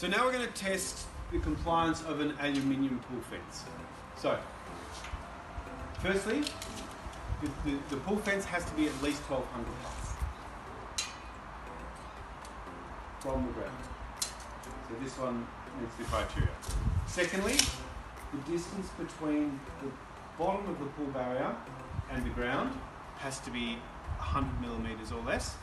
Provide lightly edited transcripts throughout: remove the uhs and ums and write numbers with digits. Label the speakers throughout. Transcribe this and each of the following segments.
Speaker 1: So now we're going to test the compliance of an pool fence. So, firstly, the pool fence has to be at least 1200 plus from the ground. So this one meets the criteria. Secondly, the distance between the bottom of the pool barrier and the ground has to be 100 millimeters or less.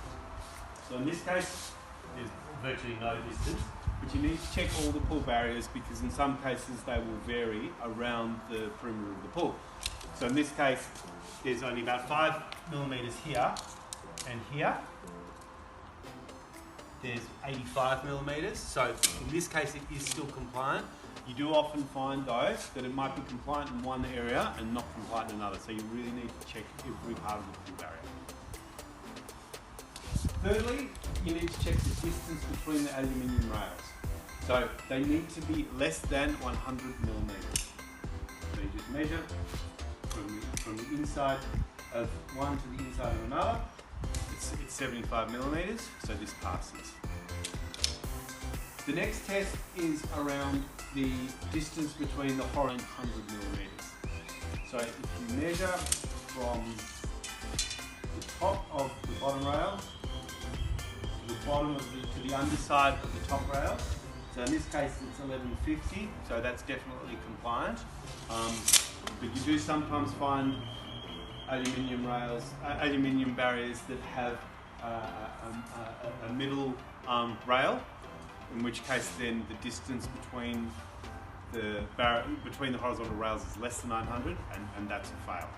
Speaker 1: So in this case, there's virtually no distance, but you need to check all the pool barriers because in some cases they will vary around the perimeter of the pool. So in this case, there's only about 5 millimeters here and here. There's 85 millimeters. So in this case, it is still compliant. You do often find though that it might be compliant in one area and not compliant in another. So you really need to check every part of the pool barrier. Thirdly, you need to check the distance between the aluminium rails. So they need to be less than 100 millimeters. So you just measure from the inside of one to the inside of another. It's 75 millimeters, so this passes. The next test is around the distance between the horizontal 100 millimeters. So if you measure from the top of the bottom rail to the bottom of to the underside of the top rail, so in this case it's 1150, so that's definitely compliant. But you do sometimes find aluminium barriers that have a middle rail, in which case then the distance between the horizontal rails is less than 900, and that's a fail.